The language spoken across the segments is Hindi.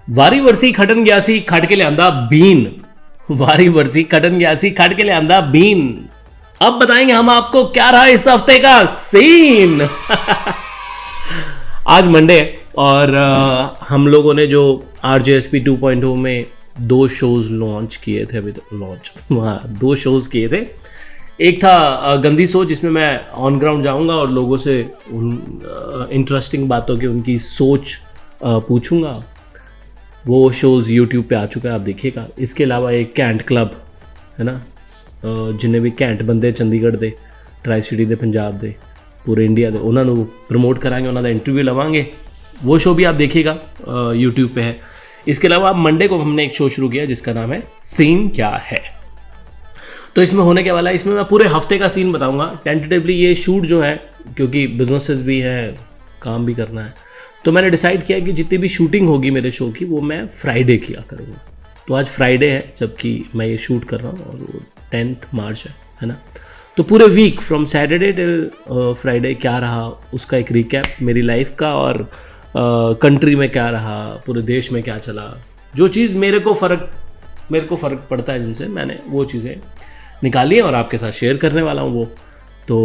वारी वर्सी खटन गया सी खट के लियांदा बीन। वारी वर्सी खटन गया सी खट के लियांदा बीन। अब बताएंगे हम आपको क्या रहा इस हफ्ते का सीन। आज मंडे है और हम लोगों ने जो RJSP 2.0 में 2 शोज लॉन्च किए थे। अभी तो 2 शोज किए थे। एक था गंदी सोच, जिसमें मैं ऑन ग्राउंड जाऊंगा और लोगों से उन इंटरेस्टिंग बातों की उनकी सोच पूछूंगा। वो शोज़ YouTube पे आ चुका है, आप देखिएगा। इसके अलावा एक कैंट क्लब है ना, जिन्हें भी कैंट बंदे चंडीगढ़ दे, ट्राई सिटी दे, पंजाब दे, पूरे इंडिया दे, उन्होंने प्रमोट कराएंगे, उन्होंने इंटरव्यू लवाएंगे। वो शो भी आप देखिएगा, YouTube पे है। इसके अलावा मंडे को हमने एक शो शुरू किया जिसका नाम है सीन क्या है। तो इसमें होने क्या वाला है, इसमें मैं पूरे हफ्ते का सीन बताऊंगा। टेंटेटिवली ये शूट जो है, क्योंकि बिजनेसेस भी है, काम भी करना है, तो मैंने डिसाइड किया कि जितनी भी शूटिंग होगी मेरे शो की वो मैं फ्राइडे किया करूँगा। तो आज फ्राइडे है जबकि मैं ये शूट कर रहा हूँ और वो 10 मार्च है ना। तो पूरे week from Saturday till Friday क्या रहा उसका एक रिकैप, मेरी लाइफ का, और कंट्री में क्या रहा, पूरे देश में क्या चला, जो चीज़ मेरे को फ़र्क पड़ता है जिनसे, मैंने वो चीज़ें निकाली हैं और आपके साथ शेयर करने वाला हूँ वो। तो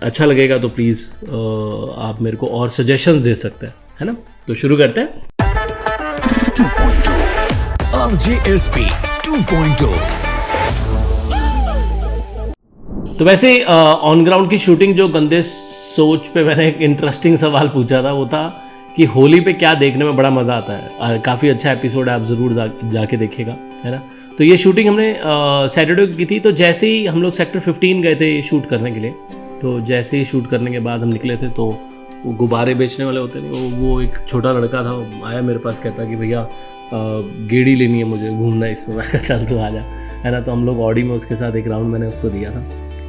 अच्छा लगेगा तो प्लीज़ आप मेरे को और सजेशंस दे सकते हैं, है ना। तो शुरू करते हैं। 2.0 RJSP 2.0। तो वैसे ऑन ग्राउंड की शूटिंग, जो गंदे सोच पे मैंने एक इंटरेस्टिंग सवाल पूछा था, वो था कि होली पे क्या देखने में बड़ा मज़ा आता है। काफ़ी अच्छा एपिसोड है, आप ज़रूर जाके देखिएगा, है ना। तो ये शूटिंग हमने सैटरडे की थी। तो जैसे ही हम लोग सेक्टर 15 गए थे शूट करने के लिए, तो जैसे ही शूट करने के बाद हम निकले थे, तो वो गुब्बारे बेचने वाले होते हैं, वो एक छोटा लड़का था, वो आया मेरे पास, कहता कि भैया गेड़ी लेनी है मुझे, घूमना है इसमें। मैं कहा चल तू आ जा, है ना। तो हम लोग ऑडी में उसके साथ एक राउंड मैंने उसको दिया था,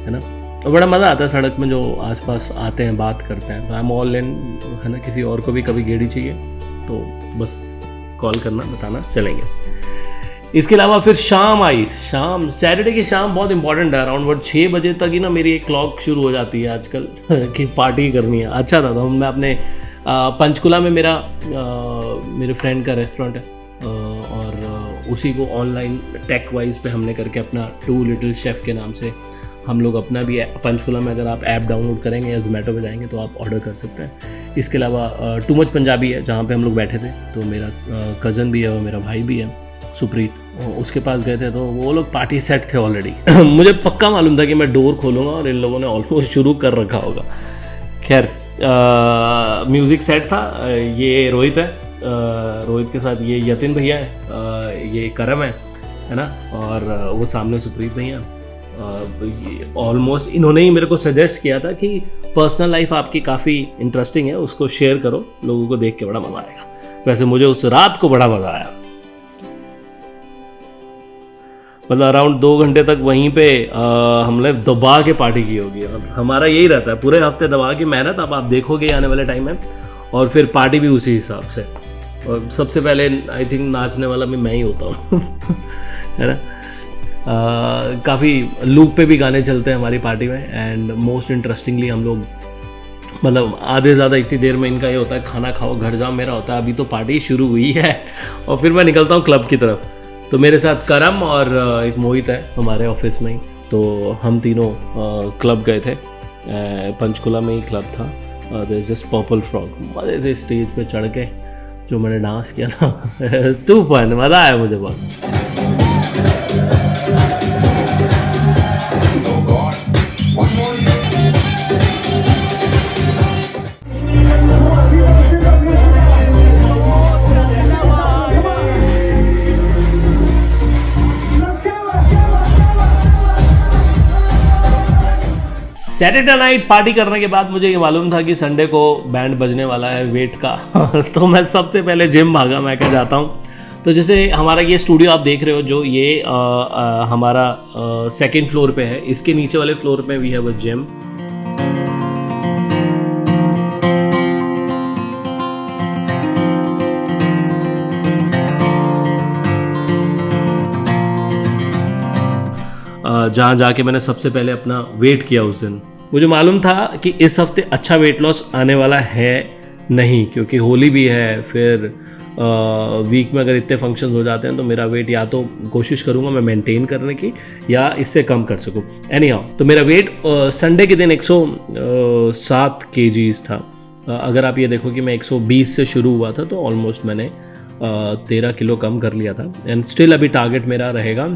है ना। और बड़ा मज़ा आता है सड़क में, जो आसपास आते हैं, बात करते हैं। तो आई एम ऑल इन, है ना। किसी और को भी कभी गेड़ी चाहिए तो बस कॉल करना, बताना, चलेंगे। इसके अलावा फिर शाम आई। सैटरडे की शाम बहुत इंपॉर्टेंट है। अराउंड 6 बजे तक ही ना मेरी एक क्लॉक शुरू हो जाती है आजकल कि पार्टी करनी है। अच्छा था। तो मैं अपने पंचकुला में मेरे फ्रेंड का रेस्टोरेंट है और उसी को ऑनलाइन टेक वाइज पे हमने करके अपना 2 लिटिल शेफ़ के नाम से हम लोग अपना भी पंचकुला में, अगर आप ऐप डाउनलोड करेंगे या जोमेटो पे जाएंगे तो आप ऑर्डर कर सकते हैं। इसके अलावा टू मच पंजाबी है, जहाँ पे हम लोग बैठे थे। तो मेरा कज़न भी है और मेरा भाई भी है सुप्रीत, उसके पास गए थे। तो वो लोग पार्टी सेट थे ऑलरेडी। मुझे पक्का मालूम था कि मैं डोर खोलूँगा और इन लोगों ने ऑलमोस्ट शुरू कर रखा होगा। खैर, म्यूज़िक सेट था। ये रोहित है, रोहित के साथ ये यतिन भैया है, ये करम है ना, और वो सामने सुप्रीत भैया। ऑलमोस्ट इन्होंने ही मेरे को सजेस्ट किया था कि पर्सनल लाइफ आपकी काफ़ी इंटरेस्टिंग है, उसको शेयर करो, लोगों को देख के बड़ा मज़ा आएगा। वैसे मुझे उस रात को बड़ा मज़ा आया। मतलब अराउंड 2 घंटे तक वहीं पे हमने दबा के पार्टी की होगी। हमारा यही रहता है, पूरे हफ्ते दबा की मेहनत। अब आप देखोगे आने वाले टाइम में, और फिर पार्टी भी उसी हिसाब से। और सबसे पहले आई थिंक नाचने वाला भी मैं ही होता हूँ है ना। काफ़ी लूप पे भी गाने चलते हैं हमारी पार्टी में। एंड मोस्ट इंटरेस्टिंगली हम लोग, मतलब आधे ज़्यादा इतनी देर में इनका ये होता है खाना खाओ घर जाओ, मेरा होता है अभी तो पार्टी शुरू हुई है, और फिर मैं निकलता हूँ क्लब की तरफ। तो मेरे साथ करम और एक मोहित है हमारे ऑफिस में ही। तो हम तीनों क्लब गए थे, पंचकुला में ही क्लब था। There is just Purple Frog. मज़े से स्टेज पे चढ़ के जो मैंने डांस किया ना तूफान, मज़ा आया मुझे बहुत। सैटरडे नाइट पार्टी करने के बाद मुझे ये मालूम था कि संडे को बैंड बजने वाला है वेट का तो मैं सबसे पहले जिम भागा। मैं क्या जाता हूँ, तो जैसे हमारा ये स्टूडियो आप देख रहे हो, जो ये हमारा 2nd फ्लोर पे है, इसके नीचे वाले फ्लोर पे भी है वो जिम। जहाँ जाके मैंने सबसे पहले अपना वेट किया उस दिन। मुझे मालूम था कि इस हफ्ते अच्छा वेट लॉस आने वाला है नहीं, क्योंकि होली भी है, फिर वीक में अगर इतने फंक्शंस हो जाते हैं तो मेरा वेट या तो कोशिश करूँगा मैं मेंटेन करने की या इससे कम कर सकूँ। एनी हाउ, तो मेरा वेट संडे के दिन 107 kgs था। अगर आप ये देखो कि मैं 120 से शुरू हुआ था तो ऑलमोस्ट मैंने 13 किलो कम कर लिया था। एंड स्टिल अभी टारगेट मेरा रहेगा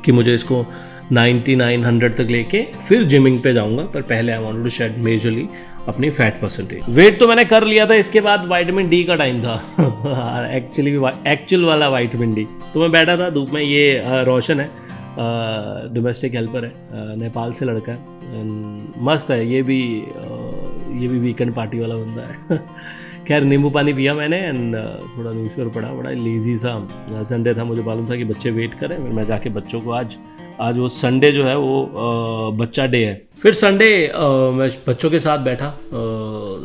कि मुझे इसको 9900 तक लेके फिर जिमिंग पे जाऊंगा, पर पहले I want to shed majorly अपनी फैट परसेंटेज। वेट तो मैंने कर लिया था, इसके बाद विटामिन डी का टाइम था एक्चुअल वाला विटामिन डी। तो मैं बैठा था धूप में, ये रोशन है, डोमेस्टिक हेल्पर है, नेपाल से लड़का है, मस्त है ये भी वीकेंड पार्टी वाला बंदा है खैर नींबू पानी पिया मैंने एंड थोड़ा न्यूज़पेपर पढ़ा, बड़ा लेजी सा संडे था, मुझे मालूम था कि बच्चे वेट करें, फिर मैं जाके बच्चों को आज वो संडे जो है वो बच्चा डे है। फिर संडे मैं बच्चों के साथ बैठा,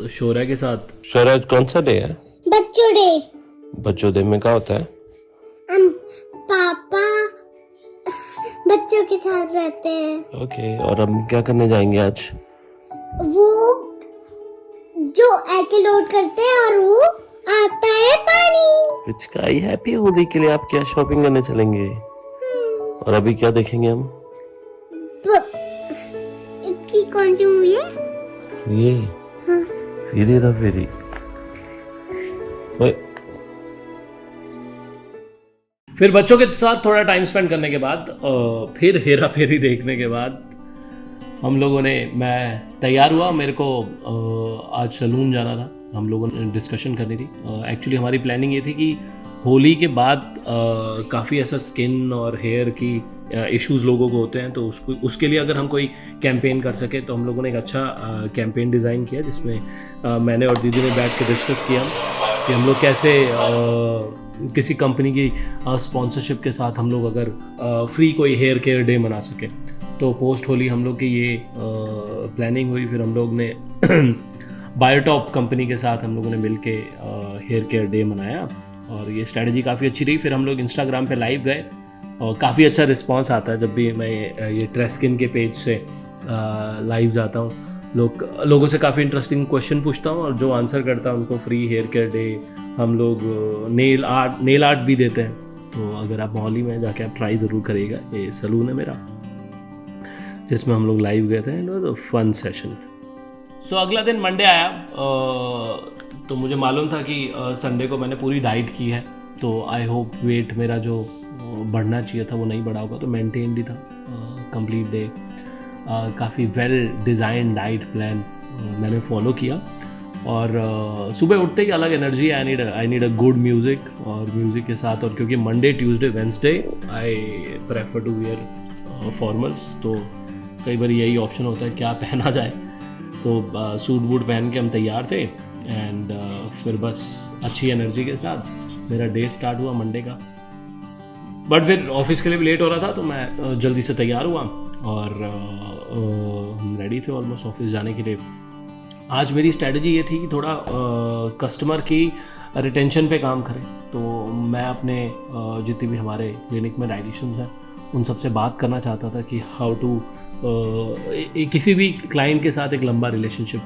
शौर्य के साथ। शौर्य कौन सा डे है? बच्चों डे। बच्चों डे में क्या होता है? पापा बच्चों के साथ रहते हैं। ओके, और हम क्या करने जाएंगे आज? वो जो एके लोड करते हैं और वो आता है पानी। पिचकारी हैप्पी होली के लिए आप क्या शॉपिंग करने चलेंगे? और अभी क्या देखेंगे हम? इसकी कौन सी मूवी है? ये हाँ। फिर हेरा फेरी। ओए, फिर बच्चों के साथ थोड़ा टाइम स्पेंड करने के बाद फिर हेरा फेरी देखने के बाद हम लोगों ने, मैं तैयार हुआ, मेरे को आज सलून जाना था, हम लोगों ने डिस्कशन करनी थी। एक्चुअली हमारी प्लानिंग ये थी कि होली के बाद काफ़ी ऐसा स्किन और हेयर की इश्यूज लोगों को होते हैं, तो उसके लिए अगर हम कोई कैंपेन कर सके तो हम लोगों ने एक अच्छा कैंपेन डिज़ाइन किया, जिसमें मैंने और दीदी ने बैठ के डिस्कस किया कि हम लोग कैसे किसी कंपनी की स्पॉन्सरशिप के साथ हम लोग अगर फ्री कोई हेयर केयर डे मना सके। तो पोस्ट होली हम लोग की ये प्लानिंग हुई। फिर हम लोग ने बायोटॉप कंपनी के साथ हम लोगों ने मिल के हेयर केयर डे मनाया और ये स्ट्रैटेजी काफ़ी अच्छी रही। फिर हम लोग इंस्टाग्राम पे लाइव गए और काफ़ी अच्छा रिस्पांस आता है जब भी मैं ये ट्रेस्किन के पेज से लाइव जाता हूँ। लोगों से काफ़ी इंटरेस्टिंग क्वेश्चन पूछता हूँ और जो आंसर करता है उनको फ्री हेयर केयर डे, हम लोग नेल आर्ट भी देते हैं। तो अगर आप मोहाली में जाके आप ट्राई ज़रूर करिएगा, ये सलून है मेरा जिसमें हम लोग लाइव गए थे। It was a fun session. So अगला दिन मंडे आया, तो मुझे मालूम था कि संडे को मैंने पूरी डाइट की है, तो आई होप वेट मेरा जो बढ़ना चाहिए था वो नहीं बढ़ा होगा, तो मेंटेन ही था कंप्लीट डे। काफ़ी वेल डिज़ाइन डाइट प्लान मैंने फॉलो किया और सुबह उठते ही अलग energy. I need a good music, और म्यूज़िक के साथ, और क्योंकि Monday Tuesday Wednesday I prefer to wear formals, तो कई बार यही ऑप्शन होता है क्या पहना जाए। तो सूट बूट पहन के हम तैयार थे एंड फिर बस अच्छी एनर्जी के साथ मेरा डे स्टार्ट हुआ मंडे का। बट फिर ऑफिस के लिए भी लेट हो रहा था, तो मैं जल्दी से तैयार हुआ और हम रेडी थे ऑलमोस्ट ऑफिस जाने के लिए। आज मेरी स्ट्रैटेजी ये थी कि थोड़ा कस्टमर की रिटेंशन पे काम करें। तो मैं अपने जितने भी हमारे क्लिनिक में डायटिशियंस हैं उन सबसे बात करना चाहता था कि हाउ टू किसी भी क्लाइंट के साथ एक लंबा रिलेशनशिप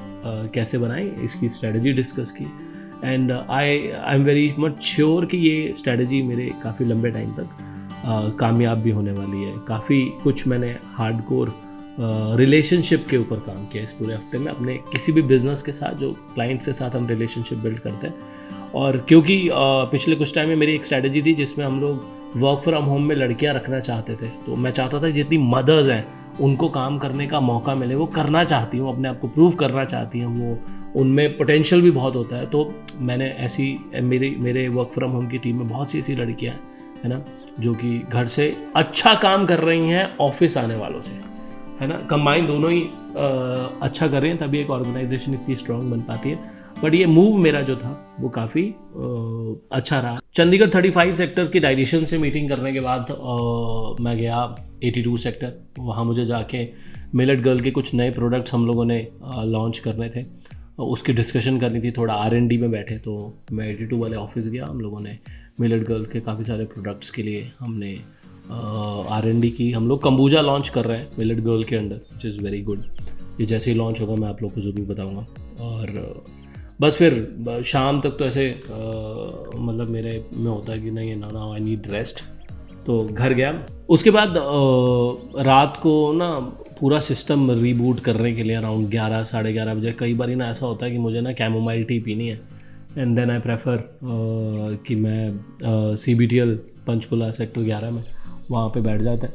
कैसे बनाएं, इसकी स्ट्रैटेजी डिस्कस की। And I am very much sure कि ये स्ट्रैटेजी मेरे काफ़ी लंबे टाइम तक कामयाब भी होने वाली है। काफ़ी कुछ मैंने हार्डकोर रिलेशनशिप के ऊपर काम किया इस पूरे हफ्ते में, अपने किसी भी बिजनेस के साथ जो क्लाइंट्स के साथ हम रिलेशनशिप बिल्ड करते हैं। और क्योंकि पिछले कुछ टाइम में मेरी एक स्ट्रैटेजी थी जिसमें हम लोग वर्क फ्रॉम होम में लड़कियां रखना चाहते थे, तो मैं चाहता था जितनी मदर्स हैं उनको काम करने का मौका मिले, वो करना चाहती हूँ, अपने आप को प्रूव करना चाहती हूँ, वो उनमें पोटेंशियल भी बहुत होता है। तो मैंने ऐसी मेरे वर्क फ्रॉम होम की टीम में बहुत सी ऐसी लड़कियाँ हैं ना, जो कि घर से अच्छा काम कर रही हैं ऑफिस आने वालों से, है ना, कंबाइन दोनों ही अच्छा कर रहे हैं, तभी एक ऑर्गेनाइजेशन इतनी स्ट्रांग बन पाती है। बट ये मूव मेरा जो था वो काफ़ी अच्छा रहा। चंडीगढ़ 35 सेक्टर की डायटिशियन से मीटिंग करने के बाद मैं गया 82 सेक्टर। वहाँ मुझे जाके मिलेट गर्ल के कुछ नए प्रोडक्ट्स हम लोगों ने लॉन्च करने थे, उसकी डिस्कशन करनी थी। थोड़ा R&D में बैठे, तो मैं 82 वाले ऑफिस गया। हम लोगों ने मिलेट गर्ल के काफ़ी सारे प्रोडक्ट्स के लिए हमने R&D की। हम लोग कंबूजा लॉन्च कर रहे हैं मिलेट गर्ल के under, which is very good. ये जैसे ही लॉन्च होगा मैं आप लोग को ज़रूर बताऊँगा। और बस फिर शाम तक तो ऐसे मतलब मेरे में होता है कि नहीं ना आई नीड रेस्ट, तो घर गया। उसके बाद रात को ना पूरा सिस्टम रीबूट करने के लिए अराउंड 11 साढ़े 11 बजे कई बार ना ऐसा होता है कि मुझे ना कैमोमाइल टी पीनी है, एंड देन आई प्रेफर कि मैं CBTL पंचकुला सेक्टर 11 में वहाँ पे बैठ जाता है,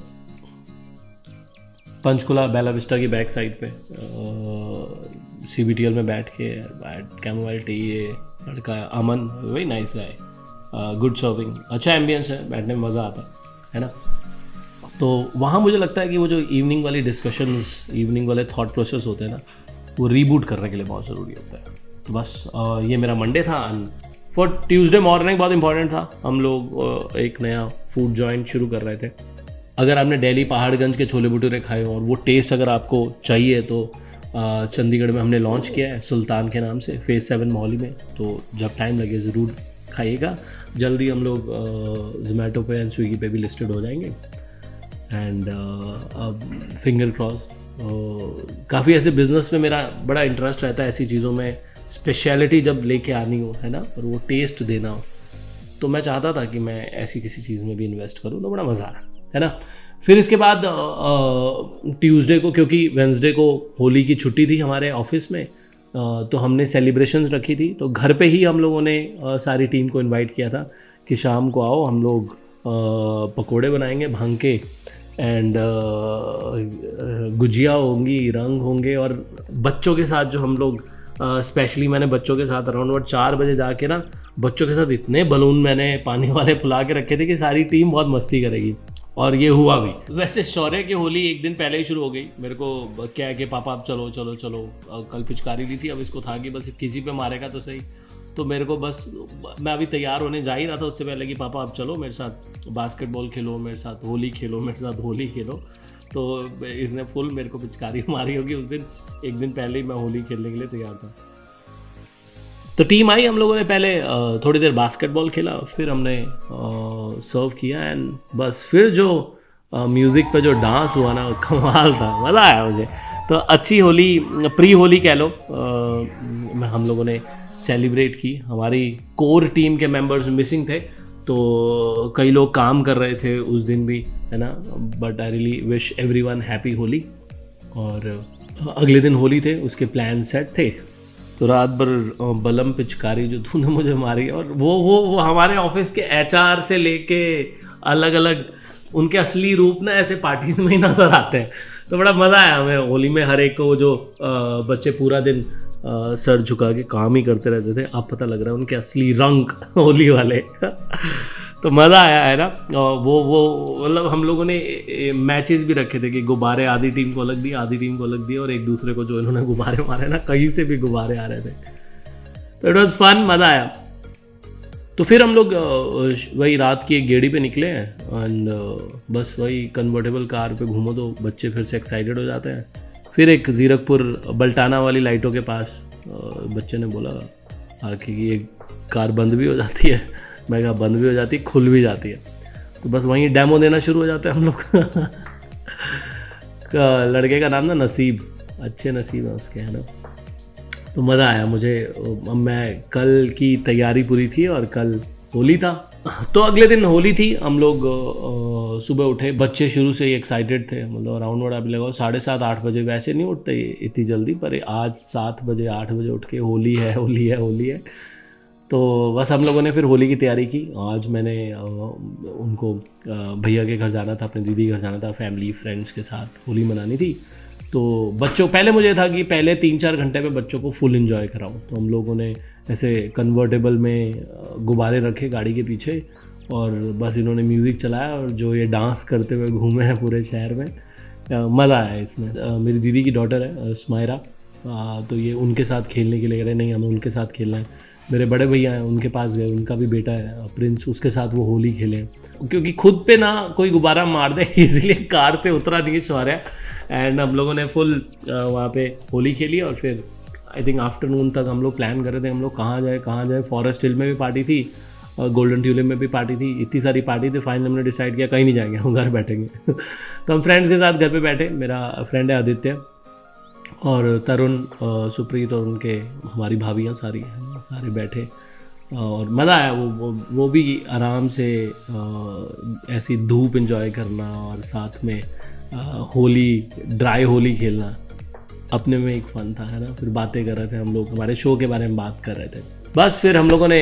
पंचकुला बेला विस्टा की बैक साइड पे CBTL में बैठ के कैमोमाइल टी। ये लड़का Aman, very nice guy, good serving, अच्छा एम्बियंस है, बैठने में मज़ा आता है ना। तो वहाँ मुझे लगता है कि वो जो इवनिंग वाली डिस्कशंस, इवनिंग वाले थॉट प्रोसेस होते हैं ना, वो रीबूट करने के लिए बहुत ज़रूरी होता है। तो बस ये मेरा मंडे था। फॉर ट्यूसडे मॉर्निंग बहुत इंपॉर्टेंट था, हम लोग एक नया फूड जॉइंट शुरू कर रहे थे। अगर आपने दिल्ली पहाड़गंज के छोले भटूरे खाए हो और वो टेस्ट अगर आपको चाहिए तो चंडीगढ़ में हमने लॉन्च किया है सुल्तान के नाम से, फेज़ 7 मोहाली में। तो जब टाइम लगे ज़रूर खाइएगा। जल्दी हम लोग जोमेटो पे एंड स्विगी पे भी लिस्टेड हो जाएंगे, एंड फिंगर क्रॉस। काफ़ी ऐसे बिजनेस में मेरा बड़ा इंटरेस्ट रहता है, ऐसी चीज़ों में स्पेशलिटी जब लेके आनी हो, है ना, और वो टेस्ट देना हो, तो मैं चाहता था कि मैं ऐसी किसी चीज़ में भी इन्वेस्ट करूँ, तो बड़ा मज़ा आ रहा है ना। फिर इसके बाद ट्यूसडे को, क्योंकि वेंसडे को होली की छुट्टी थी हमारे ऑफिस में, तो हमने सेलिब्रेशंस रखी थी। तो घर पे ही हम लोगों ने सारी टीम को इनवाइट किया था कि शाम को आओ, हम लोग पकोड़े बनाएंगे भांग के, एंड गुजिया होंगी, रंग होंगे, और बच्चों के साथ जो हम लोग स्पेशली मैंने बच्चों के साथ अराउंड 4 बजे जाके ना बच्चों के साथ इतने बलून मैंने पानी वाले फुला के रखे थे कि सारी टीम बहुत मस्ती करेगी, और ये हुआ भी। वैसे शौर्य की होली एक दिन पहले ही शुरू हो गई। मेरे को क्या है कि पापा आप चलो चलो चलो, कल पिचकारी ली थी, अब इसको था कि बस किसी पे मारेगा तो सही। तो मेरे को बस, मैं अभी तैयार होने जा ही रहा था उससे पहले कि पापा आप चलो मेरे साथ बास्केटबॉल खेलो, मेरे साथ होली खेलो, मेरे साथ होली खेलो। तो इसने फुल मेरे को पिचकारी मारी होगी उस दिन, एक दिन पहले ही मैं होली खेलने के लिए तैयार था। तो टीम आई, हम लोगों ने पहले थोड़ी देर बास्केटबॉल खेला, फिर हमने सर्व किया, एंड बस फिर जो म्यूज़िक पे जो डांस हुआ ना, कमाल था, मज़ा आया मुझे। तो अच्छी होली, प्री होली कह लो, हम लोगों ने सेलिब्रेट की। हमारी कोर टीम के मेंबर्स मिसिंग थे, तो कई लोग काम कर रहे थे उस दिन भी, है ना, but I really wish everyone happy Holi. और अगले दिन होली थे, उसके प्लान सेट थे। तो रात भर बलम पिचकारी जो तूने मुझे मारी, और वो हमारे ऑफिस के HR से लेके अलग अलग उनके असली रूप ना ऐसे पार्टीज में ही नजर आते हैं। तो बड़ा मज़ा आया हमें होली में। हर एक को जो बच्चे पूरा दिन सर झुका के काम ही करते रहते थे, अब पता लग रहा है उनके असली रंग होली वाले। तो मज़ा आया, है ना। वो मतलब हम लोगों ने मैचेस भी रखे थे कि गुब्बारे आधी टीम को अलग दिए, आधी टीम को अलग दिए, और एक दूसरे को जो इन्होंने गुब्बारे मारे ना, कहीं से भी गुब्बारे आ रहे थे। तो इट वॉज फन, मज़ा आया। तो फिर हम लोग वही रात की एक गेड़ी पे निकले हैं, एंड बस वही कन्वर्टेबल कार पे घूमो तो बच्चे फिर से एक्साइटेड हो जाते हैं। फिर एक जीरकपुर बल्टाना वाली लाइटों के पास बच्चे ने बोला कि ये कार बंद भी हो जाती है। मैं कहा बंद भी हो जाती है, खुल भी जाती है। तो बस वहीं डेमो देना शुरू हो जाता है हम लोग का। लड़के का नाम ना नसीब, अच्छे नसीब है उसके, है ना। तो मज़ा आया मुझे। मैं कल की तैयारी पूरी थी और कल होली था। तो अगले दिन होली थी, हम लोग सुबह उठे, बच्चे शुरू से ही एक्साइटेड थे, मतलब अराउंड वोट आप लगाओ 7:30 8 बजे, वैसे नहीं उठते इतनी जल्दी, पर आज 7 बजे 8 बजे उठ के होली है होली है होली है। तो बस हम लोगों ने फिर होली की तैयारी की। आज मैंने उनको भैया के घर जाना था, अपने दीदी के घर जाना था, फैमिली फ्रेंड्स के साथ होली मनानी थी। तो बच्चों, पहले मुझे था कि पहले 3-4 घंटे में बच्चों को फुल एंजॉय कराऊं। तो हम लोगों ने ऐसे कन्वर्टेबल में गुब्बारे रखे गाड़ी के पीछे, और बस इन्होंने म्यूज़िक चलाया, और जो ये डांस करते हुए घूमे हैं पूरे शहर में, मज़ा आया इसमें। मेरी दीदी की डॉटर है स्मायरा, तो ये उनके साथ खेलने के लिए कह रहे, नहीं हमें उनके साथ खेलना है। मेरे बड़े भैया हैं, उनके पास गए, उनका भी बेटा है प्रिंस, उसके साथ वो होली खेले, क्योंकि खुद पे ना कोई गुब्बारा मार दे इसलिए कार से उतरा नहीं शौर्य। एंड हम लोगों ने फुल वहाँ पे होली खेली, और फिर आई थिंक आफ्टरनून तक हम लोग प्लान कर रहे थे हम लोग कहाँ जाए। फॉरेस्ट हिल में भी पार्टी थी, गोल्डन ट्यूलिप में भी पार्टी थी, इतनी सारी पार्टी थी। फाइनल हमने डिसाइड किया कहीं नहीं जाएंगे, हम घर बैठेंगे तो हम फ्रेंड्स के साथ घर पे बैठे। मेरा फ्रेंड है आदित्य, और तरुण, सुप्रीत और उनके हमारी भाभियाँ सारी सारे बैठे और मज़ा आया। वो भी आराम से ऐसी धूप एंजॉय करना और साथ में होली, ड्राई होली खेलना अपने में एक फन था, है ना। फिर बातें कर रहे थे हम लोग, हमारे शो के बारे में बात कर रहे थे। बस फिर हम लोगों ने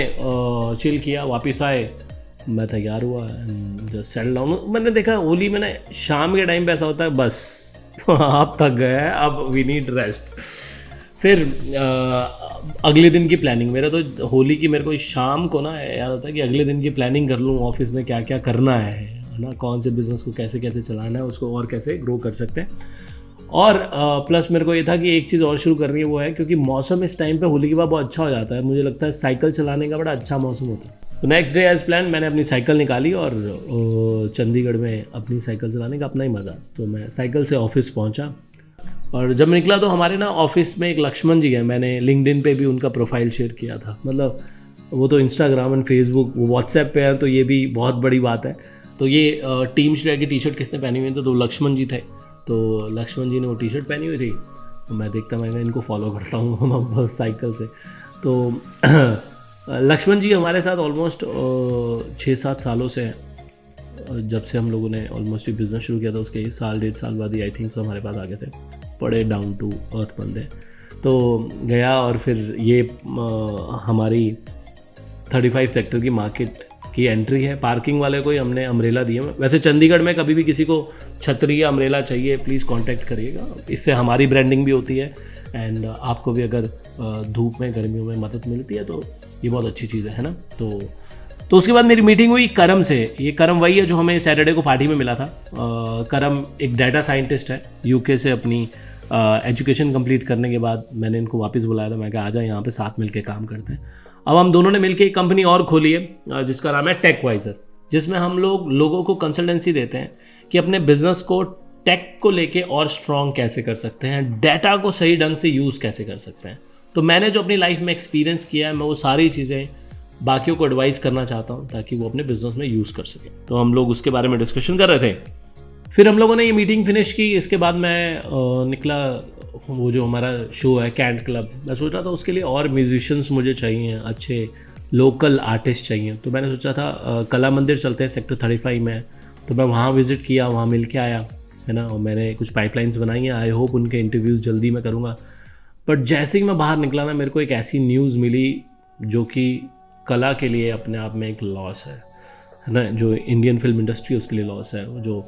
चिल किया, वापस आए, मैं तैयार हुआ एंड जस्ट सेटल डाउन। मैंने देखा होली में ना शाम के टाइम पे ऐसा होता है बस आप थक गए हैं, अब वी नीड रेस्ट। फिर अगले दिन की प्लानिंग, मेरा तो होली की मेरे को शाम को ना याद होता है कि अगले दिन की प्लानिंग कर लूँ, ऑफिस में क्या क्या करना है ना, कौन से बिज़नेस को कैसे कैसे चलाना है, उसको और कैसे ग्रो कर सकते हैं। और प्लस मेरे को ये था कि एक चीज़ और शुरू करनी है, वो है क्योंकि मौसम इस टाइम पे होली के बाद बहुत अच्छा हो जाता है, मुझे लगता है साइकिल चलाने का बड़ा अच्छा मौसम होता है। तो नेक्स्ट डे एज प्लान मैंने अपनी साइकिल निकाली और चंडीगढ़ में अपनी साइकिल चलाने का अपना ही मज़ा। तो मैं साइकिल से ऑफिस पहुंचा और जब निकला तो हमारे ना ऑफिस में एक लक्ष्मण जी हैं, मैंने लिंक्डइन पे भी उनका प्रोफाइल शेयर किया था। मतलब वो तो इंस्टाग्राम एंड फेसबुक, वो व्हाट्सएप पे है, तो ये भी बहुत बड़ी बात है। तो ये टीम श्रेया की टी शर्ट किसने पहनी हुई थी, तो लक्ष्मण जी थे। तो लक्ष्मण जी ने वो टी शर्ट पहनी हुई थी, तो मैं देखता मैं इनको फॉलो करता हूँ साइकिल से। तो लक्ष्मण जी हमारे साथ ऑलमोस्ट 6-7 सालों से हैं। जब से हम लोगों ने ऑलमोस्ट ये बिज़नेस शुरू किया था उसके 1-1.5 साल बाद ही आई थिंक हमारे पास आ गए थे। बड़े डाउन टू अर्थ बंदे। तो गया और फिर ये हमारी 35 सेक्टर की मार्केट की एंट्री है। पार्किंग वाले को ही हमने अम्ब्रेला दिया। वैसे चंडीगढ़ में कभी भी किसी को छतरी या अम्ब्रेला चाहिए प्लीज़ कांटेक्ट करिएगा, इससे हमारी ब्रांडिंग भी होती है एंड आपको भी अगर धूप में गर्मियों में मदद मिलती है तो ये बहुत अच्छी चीज़ है ना। तो उसके बाद मेरी मीटिंग हुई करम से। ये करम वही है जो हमें सैटरडे को पार्टी में मिला था। करम एक डाटा साइंटिस्ट है, यूके से अपनी एजुकेशन कंप्लीट करने के बाद मैंने इनको वापस बुलाया था। मैं कहा आ जाए यहाँ पे साथ मिलके काम करते हैं। अब हम दोनों ने मिलके एक कंपनी और खोली है जिसका नाम है टेकवाइजर, जिसमें हम लोगों को कंसल्टेंसी देते हैं कि अपने बिजनेस को टेक को लेके और स्ट्रॉन्ग कैसे कर सकते हैं, डाटा को सही ढंग से यूज़ कैसे कर सकते हैं। तो मैंने जो अपनी लाइफ में एक्सपीरियंस किया है मैं वो सारी चीज़ें बाकियों को एडवाइस करना चाहता हूँ ताकि वो अपने बिजनेस में यूज़ कर सकें। तो हम लोग उसके बारे में डिस्कशन कर रहे थे। फिर हम लोगों ने ये मीटिंग फिनिश की। इसके बाद मैं निकला, वो जो हमारा शो है कैंट क्लब, मैं सोच रहा था उसके लिए और म्यूजिशियंस मुझे चाहिए, अच्छे लोकल आर्टिस्ट चाहिए। तो मैंने सोचा था कला मंदिर चलते हैं, सेक्टर 35 में। तो मैं वहाँ विज़िट किया, वहाँ मिल के आया, है ना। और मैंने कुछ पाइपलाइंस बनाई हैं, आई होप उनके इंटरव्यूज़ जल्दी मैं करूँगा। बट जैसे ही मैं बाहर निकला ना, मेरे को एक ऐसी न्यूज़ मिली जो कि कला के लिए अपने आप में एक लॉस है ना। जो इंडियन फिल्म इंडस्ट्री उसके लिए लॉस है। जो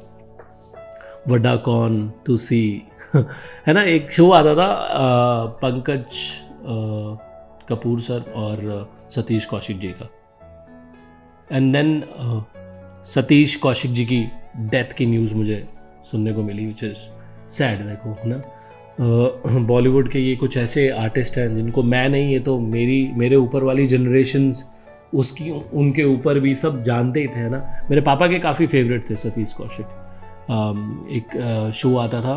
वड्डा कौन तुसी है ना, एक शो आता था पंकज कपूर सर और सतीश कौशिक जी का, एंड देन सतीश कौशिक जी की डेथ की न्यूज़ मुझे सुनने को मिली, विच इज़ सैड। देखो है ना, बॉलीवुड के ये कुछ ऐसे आर्टिस्ट हैं जिनको मैं नहीं, ये तो मेरे ऊपर वाली जनरेशन्स उसकी उनके ऊपर भी सब जानते ही थे, है ना। मेरे पापा के काफ़ी फेवरेट थे सतीश कौशिक। एक शो आता था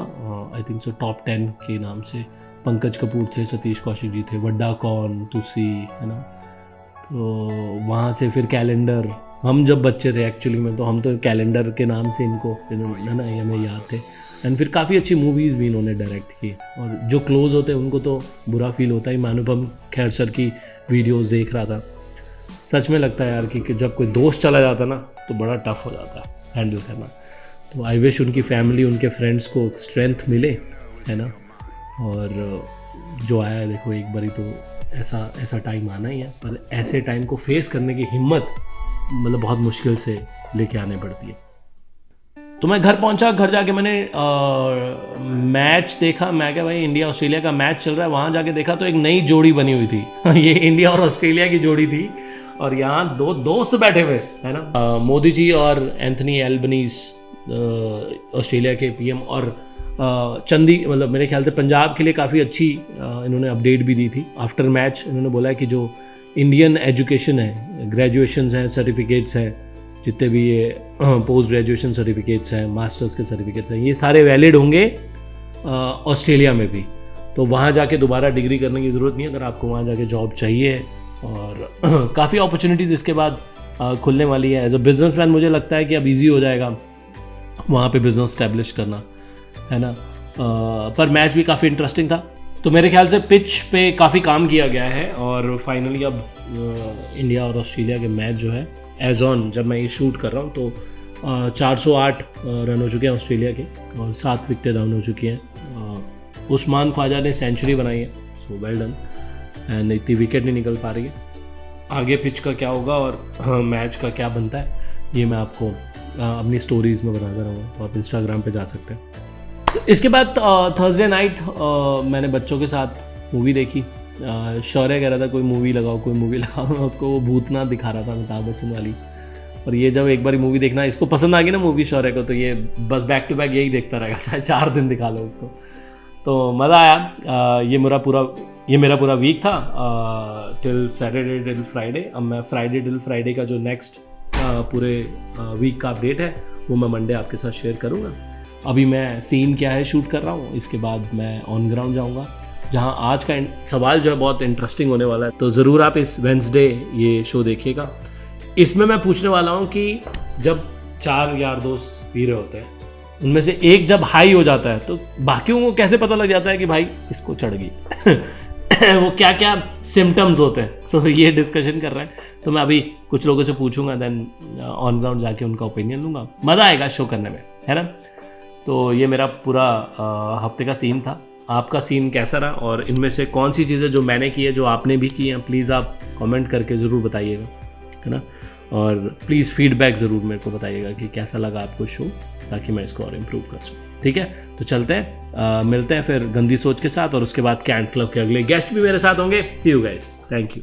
आई थिंक सो टॉप 10 के नाम से, पंकज कपूर थे, सतीश कौशिक जी थे, वड्डा कौन तुसी, है ना। तो वहाँ से फिर कैलेंडर, हम जब बच्चे थे एक्चुअली में तो हम तो कैलेंडर के नाम से इनको है ना ये हमें याद थे। एंड फिर काफ़ी अच्छी मूवीज़ भी इन्होंने डायरेक्ट की, और जो क्लोज होते हैं उनको तो बुरा फील होता है। मैं अनुपम खेर सर की वीडियोस देख रहा था, सच में लगता है यार कि जब कोई दोस्त चला जाता ना तो बड़ा टफ हो जाता है हैंडल करना। तो आई विश उनकी फैमिली, उनके फ्रेंड्स को स्ट्रेंथ मिले, है ना। और जो आया है देखो, एक बारी तो ऐसा टाइम आना ही है, पर ऐसे टाइम को फेस करने की हिम्मत मतलब बहुत मुश्किल से लेके आने पड़ती है। तो मैं घर पहुंचा, घर जाके मैंने मैच देखा। मैं क्या भाई, इंडिया ऑस्ट्रेलिया का मैच चल रहा है, वहाँ जाके देखा तो एक नई जोड़ी बनी हुई थी ये इंडिया और ऑस्ट्रेलिया की जोड़ी थी, और यहाँ दो दोस्त बैठे हुए, है ना। मोदी जी और एंथनी एल्बनीज ऑस्ट्रेलिया के पीएम, और मतलब मेरे ख्याल से पंजाब के लिए काफ़ी अच्छी इन्होंने अपडेट भी दी थी आफ्टर मैच। इन्होंने बोला कि जो इंडियन एजुकेशन है, ग्रेजुएशंस हैं, सर्टिफिकेट्स हैं, जितने भी ये पोस्ट ग्रेजुएशन सर्टिफिकेट्स हैं, मास्टर्स के सर्टिफिकेट्स हैं, ये सारे वैलिड होंगे ऑस्ट्रेलिया में भी। तो वहाँ जाके दोबारा डिग्री करने की ज़रूरत नहीं है अगर आपको वहाँ जाके जॉब चाहिए। और काफ़ी अपॉर्चुनिटीज़ इसके बाद खुलने वाली है। एज अ बिजनेसमैन मुझे लगता है कि अब ईजी हो जाएगा वहाँ पे बिज़नेस स्टैब्लिश करना, है ना। पर मैच भी काफ़ी इंटरेस्टिंग था। तो मेरे ख्याल से पिच पे काफ़ी काम किया गया है और फाइनली अब इंडिया और ऑस्ट्रेलिया के मैच जो है एज ऑन जब मैं ये शूट कर रहा हूँ तो 408 रन हो चुके हैं ऑस्ट्रेलिया के और 7 विकेटें डाउन हो चुकी हैं। उस्मान ख्वाजा ने सेंचुरी बनाई है, सो वेल डन। एंड इतनी विकेट नहीं निकल पा रही है। आगे पिच का क्या होगा और मैच का क्या बनता है ये मैं आपको अपनी स्टोरीज़ में बताता रहूँगा, तो आप इंस्टाग्राम पे जा सकते हैं। इसके बाद थर्सडे नाइट मैंने बच्चों के साथ मूवी देखी। शौर्य कह रहा था कोई मूवी लगाओ कोई मूवी लगाओ, मैं उसको वो भूतनाथ दिखा रहा था अमिताभ बच्चन वाली। और ये जब एक बार मूवी देखना, इसको पसंद आ गई ना मूवी शौर्य को, तो ये बस बैक टू बैक यही देखता रहेगा, चाहे 4 दिन दिखा लो उसको। तो मज़ा आया। ये मेरा पूरा वीक था टिल सैटरडे टिल फ्राइडे। अब मैं फ्राइडे टिल फ्राइडे का जो नेक्स्ट पूरे वीक का अपडेट है वो मैं मंडे आपके साथ शेयर करूँगा। अभी मैं सीन क्या है शूट कर रहा हूँ, इसके बाद मैं ऑन ग्राउंड जाऊँगा, जहाँ आज का सवाल जो है बहुत इंटरेस्टिंग होने वाला है। तो ज़रूर आप इस वेंसडे ये शो देखिएगा। इसमें मैं पूछने वाला हूँ कि जब 4 यार दोस्त पी रहे होते हैं, उनमें से एक जब हाई हो जाता है तो बाकियों को कैसे पता लग जाता है कि भाई इसको चढ़ गई वो क्या क्या सिम्टम्स होते हैं, तो ये डिस्कशन कर रहे हैं। तो मैं अभी कुछ लोगों से पूछूंगा, देन ऑन ग्राउंड जाके उनका ओपिनियन लूँगा। मज़ा आएगा शो करने में, है ना। तो ये मेरा पूरा हफ्ते का सीन था। आपका सीन कैसा रहा और इनमें से कौन सी चीज़ें जो मैंने की है जो आपने भी की हैं, प्लीज़ आप कमेंट करके ज़रूर बताइएगा, है ना। और प्लीज़ फीडबैक ज़रूर मेरे को बताइएगा कि कैसा लगा आपको शो, ताकि मैं इसको और इम्प्रूव कर सकूँ। ठीक है, तो चलते हैं, मिलते हैं फिर गंदी सोच के साथ, और उसके बाद कैंट क्लब के अगले गेस्ट भी मेरे साथ होंगे। सी यू गाइस, थैंक यू।